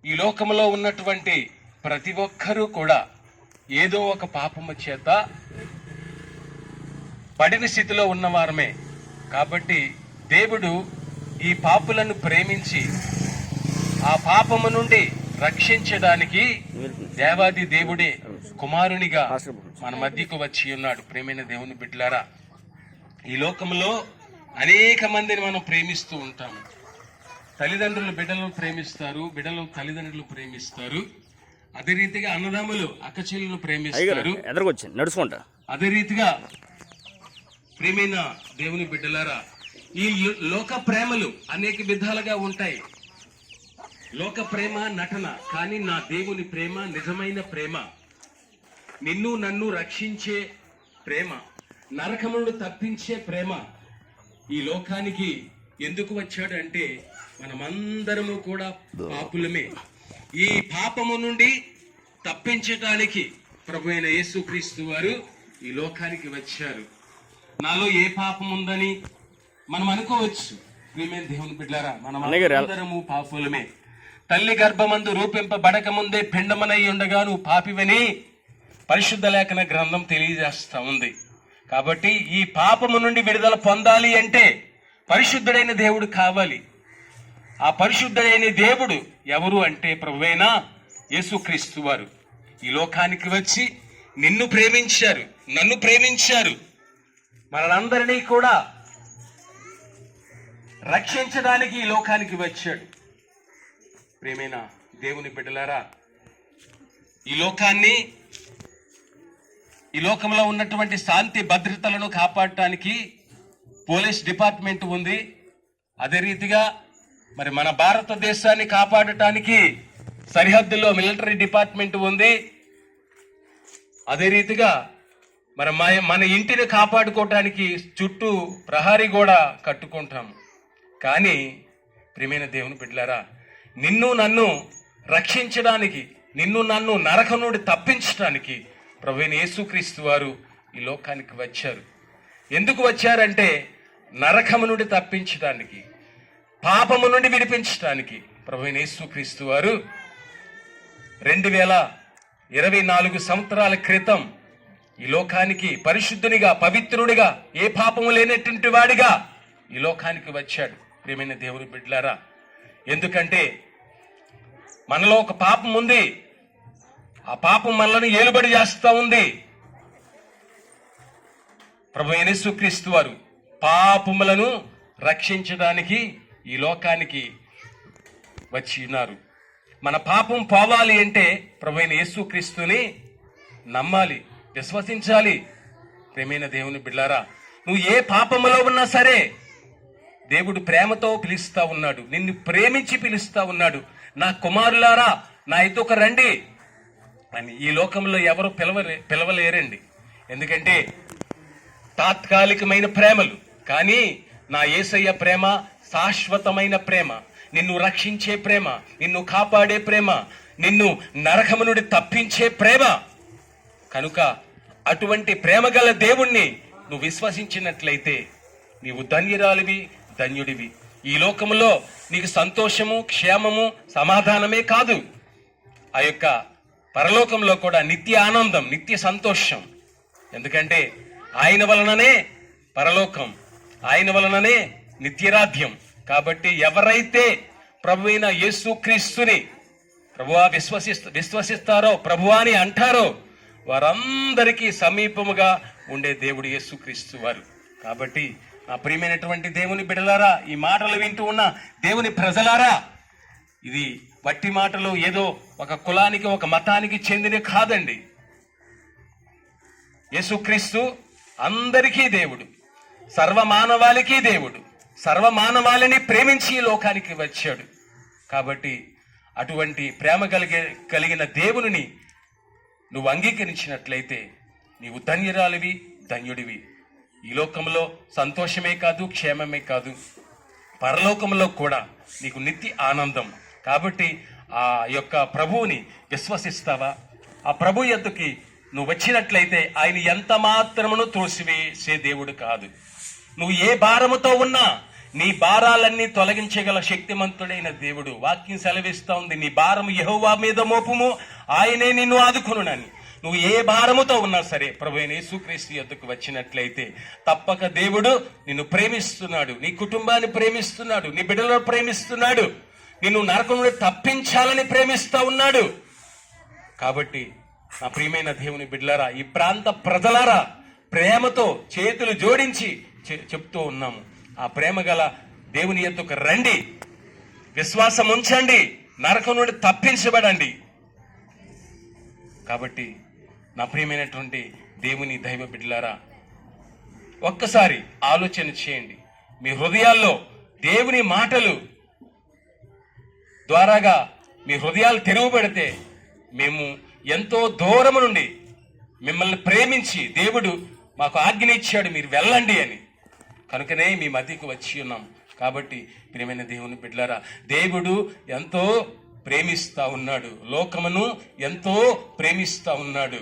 ఈ లోకంలో ఉన్నటువంటి ప్రతి ఒక్కరూ కూడా ఏదో ఒక పాపము చేత పడిన స్థితిలో ఉన్నవారమే. కాబట్టి దేవుడు ఈ పాపులను ప్రేమించి ఆ పాపము నుండి రక్షించడానికి దేవాది దేవుడే కుమారునిగా మన మధ్యకు వచ్చి ఉన్నాడు. ప్రేమైన దేవుని బిడ్డలారా, ఈ లోకంలో అనేక మందిని మనం ప్రేమిస్తూ ఉంటాము. తల్లిదండ్రులు బిడ్డలను ప్రేమిస్తారు, బిడ్డలు తల్లిదండ్రులు ప్రేమిస్తారు. అదే రీతిగా అన్నదమ్ములు అక్కచెల్లెలను ప్రేమిస్తారు. నడుచుకుంటా అదే రీతిగా ప్రేమైన దేవుని బిడ్డలారా, ఈ లోక ప్రేమలు అనేక విధాలుగా ఉంటాయి. లోక ప్రేమ నటన, కానీ నా దేవుని ప్రేమ నిజమైన ప్రేమ, నిన్ను నన్ను రక్షించే ప్రేమ, నరకమును తప్పించే ప్రేమ. ఈ లోకానికి ఎందుకు వచ్చాడు అంటే మనమందరము కూడా పాపులమే. ఈ పాపము నుండి తప్పించటానికి ప్రభు అయిన యేసుక్రీస్తు వారు ఈ లోకానికి వచ్చారు. నాలో ఏ పాపం ఉందని మనం అనుకోవచ్చు. ప్రియమైన దేవుని బిడ్డలారా, మనం అందరము పాపులమే. తల్లి గర్భమందు రూపింపబడక ముందే పిండమనై ఉండగా నువ్వు పాపివని పరిశుద్ధ లేఖన గ్రంథం తెలియజేస్తా ఉంది. కాబట్టి ఈ పాపము నుండి విడుదల పొందాలి అంటే పరిశుద్ధుడైన దేవుడు కావాలి. ఆ పరిశుద్ధుడైన దేవుడు ఎవరు అంటే ప్రభువైన యేసుక్రీస్తు వారు ఈ లోకానికి వచ్చి నిన్ను ప్రేమించారు, నన్ను ప్రేమించారు, మనందరినీ కూడా రక్షించడానికి ఈ లోకానికి వచ్చాడు. ప్రేమైన దేవుని బిడ్డలారా, ఈ లోకంలో ఉన్నటువంటి శాంతి భద్రతలను కాపాడటానికి పోలీస్ డిపార్ట్మెంట్ ఉంది. అదే రీతిగా మరి మన భారతదేశాన్ని కాపాడటానికి సరిహద్దుల్లో మిలిటరీ డిపార్ట్మెంట్ ఉంది. అదే రీతిగా మరి మన ఇంటిని కాపాడుకోవటానికి చుట్టూ ప్రహరీ గోడ కట్టుకుంటాము. కానీ ప్రియమైన దేవుని బిడ్డలారా, నిన్ను నన్ను రక్షించడానికి, నిన్ను నన్ను నరకం నుండి తప్పించడానికి ప్రభువైన యేసుక్రీస్తు వారు ఈ లోకానికి వచ్చారు. ఎందుకు వచ్చారంటే నరకము నుండి తప్పించడానికి, పాపము నుండి విడిపించడానికి ప్రభువైన యేసుక్రీస్తు వారు 2024 సంవత్సరాల క్రితం ఈ లోకానికి పరిశుద్ధునిగా, పవిత్రునిగా, ఏ పాపము లేనటువంటి వాడిగా ఈ లోకానికి వచ్చాడు. ప్రియమైన దేవుని బిడ్డలారా, ఎందుకంటే మనలో ఒక పాపం ఉంది. ఆ పాపం మనల్ని ఏలుబడి చేస్తూ ఉంది. ప్రభువైన యేసుక్రీస్తు వారు పాపములను రక్షించడానికి ఈ లోకానికి వచ్చి ఉన్నారు. మన పాపం పోవాలి అంటే ప్రభువైన యేసుక్రీస్తుని నమ్మాలి, విశ్వసించాలి. ప్రియమైన దేవుని బిడ్డలారా, నువ్వు ఏ పాపములో ఉన్నా సరే దేవుడు ప్రేమతో పిలుస్తా ఉన్నాడు, నిన్ను ప్రేమించి పిలుస్తా ఉన్నాడు. నా కుమారులారా, నా ఎదుక రండి అని ఈ లోకంలో ఎవరు పిలవలేరండి. ఎందుకంటే తాత్కాలికమైన ప్రేమలు, కానీ నా యేసయ్య ప్రేమ శాశ్వతమైన ప్రేమ, నిన్ను రక్షించే ప్రేమ, నిన్ను కాపాడే ప్రేమ, నిన్ను నరకము నుండి తప్పించే ప్రేమ. కనుక అటువంటి ప్రేమ గల దేవుణ్ణి నువ్వు విశ్వసించినట్లయితే నీవు ధన్యురాలివి, ధన్యుడివి. ఈ లోకములో నీకు సంతోషము, క్షేమము, సమాధానమే కాదు, ఆ యొక్క పరలోకంలో కూడా నిత్య ఆనందం, నిత్య సంతోషం. ఎందుకంటే ఆయన వలననే పరలోకం, ఆయన వలననే నిత్యరాధ్యం. కాబట్టి ఎవరైతే ప్రభువైన యేసుక్రీస్తుని ప్రభువా విశ్వసిస్తారో, ప్రభువా అని అంటారో, వారందరికీ సమీపముగా ఉండే దేవుడు యేసుక్రీస్తు వారు. కాబట్టి నా ప్రియమైనటువంటి దేవుని బిడ్డలారా, ఈ మాటలు వింటూ ఉన్న దేవుని ప్రజలారా, ఇది వట్టి మాటలు ఏదో ఒక కులానికి, ఒక మతానికి చెందిన కాదండి. యేసుక్రీస్తు అందరికీ దేవుడు, సర్వమానవాళికి దేవుడు, సర్వమానవాళిని ప్రేమించి ఈ లోకానికి వచ్చాడు. కాబట్టి అటువంటి ప్రేమ కలిగిన దేవుని నువ్వు అంగీకరించినట్లయితే నీవు ధన్యురాలివి, ధన్యుడివి. ఈ లోకంలో సంతోషమే కాదు, క్షేమమే కాదు, పరలోకంలో కూడా నీకు నిత్య ఆనందం. కాబట్టి ఆ యొక్క ప్రభువుని విశ్వసిస్తావా? ఆ ప్రభు యొద్దకి నువ్వు వచ్చినట్లయితే ఆయన ఎంత మాత్రమును త్రోసివేసే దేవుడు కాదు. నువ్వు ఏ భారముతో ఉన్నా, నీ భారాలన్నీ తొలగించగల శక్తిమంతుడైన దేవుడు. వాక్యం సెలవిస్తా ఉంది, నీ భారము యెహోవా మీద మోపుము, ఆయనే నిన్ను ఆదుకొనునని. నువ్వు ఏ భారముతో ఉన్నా సరే ప్రభు అయిన యేసుక్రీస్తు యొద్దకు వచ్చినట్లయితే తప్పక దేవుడు నిన్ను ప్రేమిస్తున్నాడు, నీ కుటుంబాన్ని ప్రేమిస్తున్నాడు, నీ బిడ్డలను ప్రేమిస్తున్నాడు, నిన్ను నరకం నుండి తప్పించాలని ప్రేమిస్తా ఉన్నాడు. కాబట్టి నా ప్రియమైన దేవుని బిడ్డలారా, ఈ ప్రాంత ప్రజలారా, ప్రేమతో చేతులు జోడించి చెప్తూ ఉన్నాము, ఆ ప్రేమ గల దేవుని యొద్దకు రండి, విశ్వాసం ఉంచండి, నరకం నుండి తప్పించబడండి. కాబట్టి నా ప్రియమైనటువంటి దేవుని దైవ బిడ్డలారా, ఒక్కసారి ఆలోచన చేయండి. మీ హృదయాల్లో దేవుని మాటలు ద్వారాగా మీ హృదయాలు తెరువబడితే, మేము ఎంతో దూరం నుండి మిమ్మల్ని ప్రేమించి దేవుడు మాకు ఆజ్ఞ ఇచ్చాడు, మీరు వెళ్ళండి అని. కనుకనే మీ మధ్యకు వచ్చి ఉన్నాం. కాబట్టి ప్రియమైన దేవుని బిడ్డలారా, దేవుడు ఎంతో ప్రేమిస్తా ఉన్నాడు, లోకమును ఎంతో ప్రేమిస్తా ఉన్నాడు.